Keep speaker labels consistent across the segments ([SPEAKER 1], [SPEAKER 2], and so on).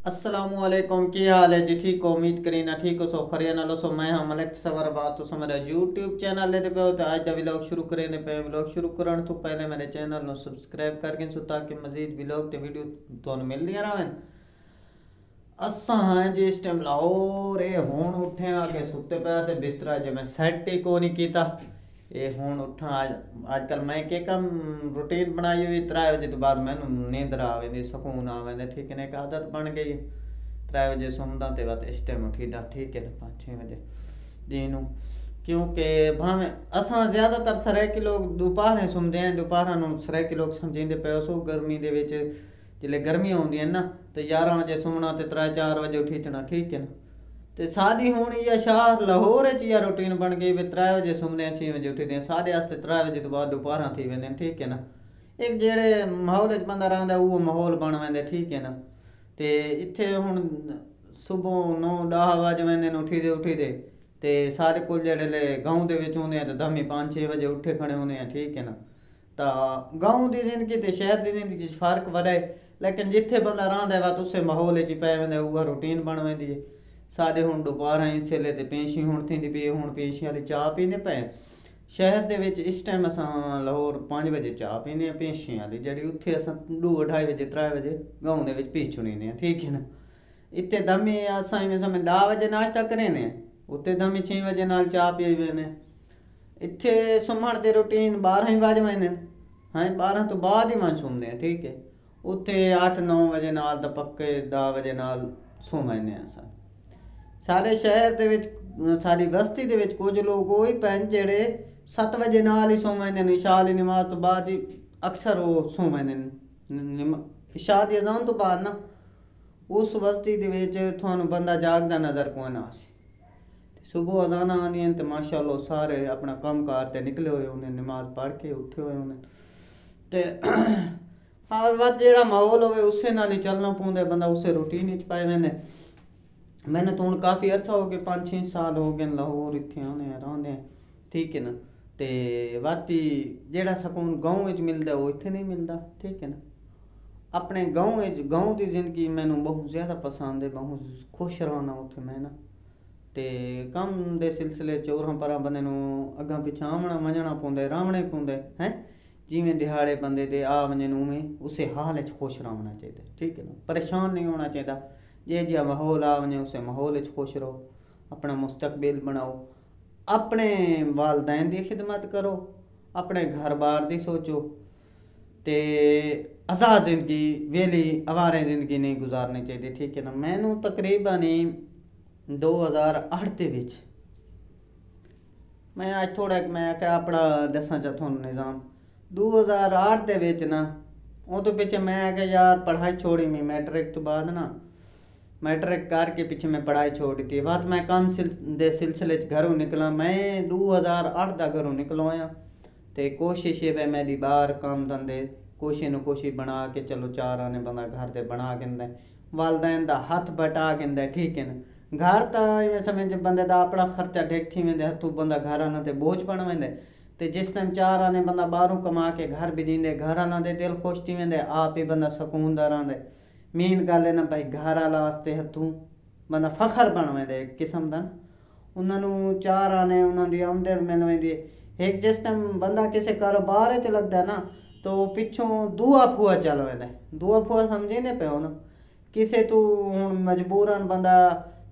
[SPEAKER 1] अस्सलामुअलैकुम, की हाल है जी? ठीक हो? उम्मीद करी ना ठीक हो। सो खरिया नालो सो मैं हाँ मलिक सवर बात तो मेरा यूट्यूब चैनल लेते पे होते आज दा व्लॉग शुरू करें पे। व्लॉग शुरू करने तो पहले मेरे चैनल नो सब्सक्राइब करके सो ताकि मजीद व्लॉग ते वीडियो तुहानू मिलदियां रहन। असां हाँ जी इस टाइम लाहौर हुण उठे आके सुते पे से बिस्तरा जो मैं सेट ही को नहीं कीता। ये हुण उठा आजकल मैं के कम रूटीन बनाई हुई 3 बजे तो बाद मैनू नींदर आवे सुकून आवे। ठीक है ना, एक आदत बन गई है। 3 बजे सौंदा तो बात इस टाइम उठीदा। ठीक है ना, 5-6 बजे दिन क्योंकि भावें असां ज़्यादातर सराइकी लोग दोपहरें सुनते हैं। दोपहर सराइकी लोग समझेंदे पे सो गर्मी दे विच जिसले गर्मियां आउंदियां ना तो 11 बजे सोना तो 3-4 बजे उठीचना। ठीक है ना, तो सादी होनी या शहर लाहौर या रूटीन बन गई भी 3 बजे सुनने 6 बजे उठते। साढ़े आस्ते 3 बजे तो बाद दोपहर थी वेंदे। ठीक है ना, एक जेड़े माहौल बंदा रहिंदा वो माहौल बन वेंदे। ठीक है ना, तो इत्थे हुण सुबह 9-10 बज वेंदे उठीदे ते सारे कुल जेड़े गाँव दे विच होंदे तो 5-6 बजे उठे खड़े होंदे हैं। ठीक है ना, तो गाँव की जिंदगी तो शहर की जिंदगी फर्क वड़ा है, लेकिन जिथे बंदा रहिंदा वा उस माहौल च पै वेंदा, उहा रूटीन बन वेंदी है। साढ़े हुण दोपहर इस वेले तो पेंशी हुण थींदी पई, हुण पेंशी वाली चाह पीने पे। शहर दे विच इस टाइम असां लाहौर 5 बजे चाह पीने पेंशी वाली जिहड़ी उत्थे असां 2-2:30 बजे 3 बजे गाँव दे विच पी छुड़ीने। ठीक है ना, इत्थे दमी असां इवें समय 10 बजे नाश्ता करेने, उत्ते दमी 6 बजे नाल चाह पी वेने। इत्थे सुम्हण दी रूटीन 12 ही बज वेंदे हाँ, 12 तो बाद ही मैं सुनते हैं। ठीक है, उत्थे 8-9 बजे नाल तो पक्के 10 बजे नाल सो वैने असां। सारे शहर दे विच सारी बस्ती दे विच कुछ लोग वो ही पैन जेड़े 7 बजे नाल ही सो वैंदे ने। इशा दी नमाज तो बाद ही अक्सर वो सो वैंदे ने। इशा दी अज़ान तो बाद ना उस बस्ती दे विच तुहानू बंदा जागदा नज़र कोई ना आसी। सुबह अज़ान आंदियां तो माशाअल्लाह सारे अपना कम कार ते निकले हुए होंदे, नमाज पढ़ के उठे हुए होंदे ते हर वक्त जेड़ा माहौल होवे उसे नाल ही चलना पौंदा, बंदा उसे रूटीन विच पाए वेंदे। मैंने तो हूँ काफ़ी अरसा हो गया 5-6 साल हो गए लाहौर इत्थे आने रहिंदे। ठीक है ना, तो बाकी जेड़ा सकून गाँव विच मिलदा वो इत्थे नहीं मिलता। ठीक है ना, अपने गाँव की जिंदगी मैनू बहुत ज़्यादा पसंद है, बहुत खुश रहना उत्थे मैं ना। तो कम के सिलसिले च होरां परां बंदे नूं अग्गां पिछां आवना वंजना पौंदा, रहने पौंदा है। जिमें दिहाड़े बंदे दे आ वंजन उवें उस हाल च खुश रहना चाहिए। ठीक है ना, परेशान नहीं होना चाहिए। जे जिहा माहौल आ वने उस माहौल च खुश रहो, अपना मुस्तकबिल बनाओ, अपने वालदैन की खिदमत करो, अपने घर बार की सोचो, तो आज़ाद जिंदगी वेली आवारे जिंदगी नहीं गुजारनी चाहिए। ठीक है ना, मैनू तकरीबन 2008 ਦੇ ਵਿੱਚ मैं आज थोड़ा मैं क्या अपना दसा चाह थोड़ा निज़ाम 2008 ਦੇ ਵਿੱਚ ना उस पिछे मैं क्या यार पढ़ाई छोड़ी मैं मैट्रिक तो बाद ना मैट्रिक करके पीछे मैं पढ़ाई छोड़ दी। बात मैं काम दे सिलसिले घरों निकला, मैं 2008 का घरों निकलो आया तो कोशिश है मेरी बाहर काम धंधे कोशिश न कोशिश बना के चलो 4 आने बंदा घर से बना के वालदैन का हथ बटा के। ठीक है ना, घर तो इवें समय जब बंदे का अपना खर्चा डेक थी वेंदे, हथों बंदा घर आना ते बोझ बन वेंदे। तो जिस टाइम 4 आने बंदा बाहरों कमा के घर भी दींदे, घर आना दे दिल खुश थी वेंदे, आप ही बंदा सकून दा रहिंदे। मेन गल है ना भाई घर वाला वास्ते हथों बंदा फखर बन वेंदे एक किस्म दा। उन्होंने 4 आने उन्होंने आमदन मिल वेंदी। एक जिस टाइम बंदा किसी कारोबार च लगता है ना तो पिछों दूआ फूआ चल वेंदा। दूआ फूआ समझे नहीं पे हो ना, किसे तू हुण मजबूरन बंदा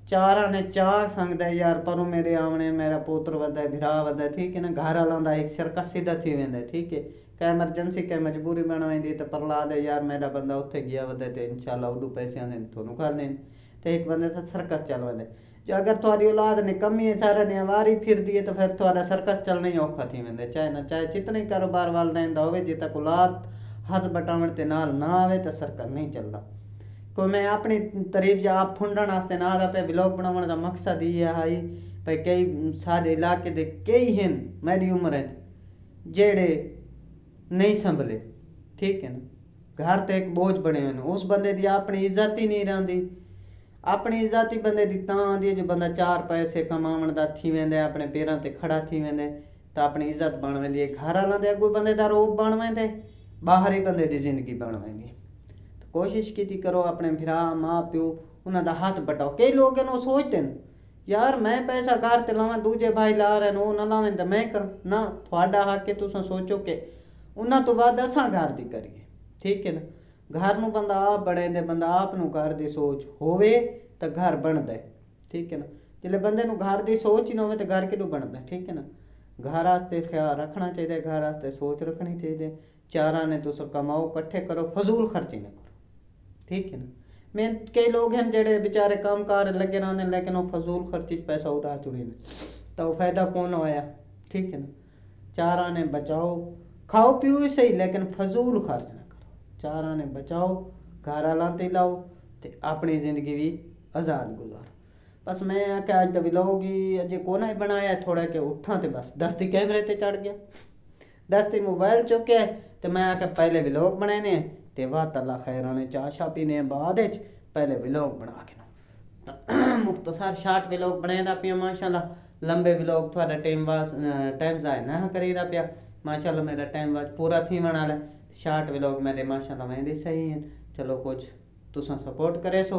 [SPEAKER 1] 4 आने चाह सकदा यार परों मेरे आवने मेरा पोत्र वदा भिरा वदा। ठीक है ना, घर वालों का एक सिरका सीधा थी वेंदा। ठीक है, क्या एमरजेंसी क्या मजबूरी बन वेंदी तो परला दे यार मेरा बंदा उत्थे गया वदा तो इंशाल्लाह उदू पैसे आने थोनू खा लें तो एक बंदे से सर्कस चल वेंदे। जो अगर तुम्हारी औलाद निकम्मी है सारा ने वारी फिर दी है तो फिर तुम्हारा सर्कस चलना ही औखा थी वेंदे। चाहे ना चाहे जितने ही कारोबार वालदैन दा होवे जे तक औलाद हाथ बटावण ते नाल ना आवे तो सर्कस नहीं चलता। कोई मैं अपनी तारीफ या आप फुंडण वास्ते ना दा पे ब्लॉग बनाने का मकसद ये है भाई कई सारे इलाके दे कई हैं मेरी उम्र है जेड़े नहीं संभले। ठीक है ना, घर तो एक बोझ बने हुए उस बंदे की अपनी इज्जत ही नहीं रही। अपनी इज्जत ही बंदे की तां आंदी जो बंदा 4 पैसे कमावन दा थी वेंदे, अपने पैरों ते खड़ा थी वेंदे तो अपनी इज्जत बन वेंदी है। घर वालों के अगू बंदे का रूप बन वेंदे, बाहर ही बंदे की जिंदगी बन वेंदी। कोशिश की करो अपने भरा माँ प्यो उन्होंने हथ बटाओ। कई लोग हैं वो सोचते हैं यार मैं पैसा घर ते लावां दूजे भाई ला रहे वो ना लावें तो मैं कर ना, थोड़ा हक है तुम सोचो कि उन्होंने तो बाद असा घर दी करिए। ठीक है ना, घर नू बंदा आप बड़े दे, बंदा आप नू घर दी सोच होवे तो घर बनता है। ठीक है ना, जिसले बंदे नू घर दी सोच ही ना हो तो घर किदों बनता है। ठीक है ना, घर वास्ते ख्याल रखना चाहिए, घर वास्ते सोच रखनी चाहिए। चारा ने तुस कमाओ कट्ठे करो, फजूल खर्ची ना करो। ठीक है ना, मैं कई लोग हैं जेड़े बेचारे काम कार लगे रहते लेकिन वो फजूल खर्ची पैसा उड़ा चुके तो फायदा कौन होया। ठीक है ना, चारा ने बचाओ, खाओ पियो ही सही लेकिन फजूल खर्च ना करो। चारा ने बचाओ, घर आला ते लाओ ते अपनी जिंदगी भी आज़ाद गुजारो। बस मैं आख्या अज व्लॉग ही अजे कोना ही बनाया थोड़ा के उठा तो बस दस्ती कैमरे ते चढ़ गया, दस्ती मोबाइल चुक्या तो मैं आख्या पहले व्लॉग बनाने ते वाह तला खैर ने चाह शाह पीने बाद पहले व्लॉग बना के मुख्तसर शार्ट व्लॉग बनाया पिया माशाल्लाह। लंबे व्लॉग थोड़ा टाइम ज़ाया ना करीदा पिया माशाल्लाह, मेरा टाइम वास पूरा थी वना है। शार्ट व्लॉग मेरे माशाल्लाह वेंदे सही हैं। चलो कुछ तुसा सपोर्ट करे सो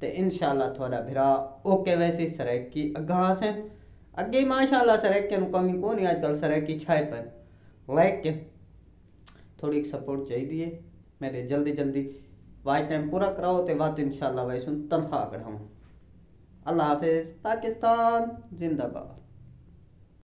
[SPEAKER 1] तो इंशाल्लाह थोड़ा भरा ओके। वैसे सरैक की अगास है अगे माशाल्लाह सरैक के कमी को नहीं आजकल सरैक की छाए पर लाइक के थोड़ी सपोर्ट चाहिए मेरे। जल्दी जल्दी वाच टाइम पूरा कराओ तो बात इंशाल्लाह वैसे तनख्वाह कढ़ाऊँ। अल्लाह हाफिज़, पाकिस्तान जिंदाबाद।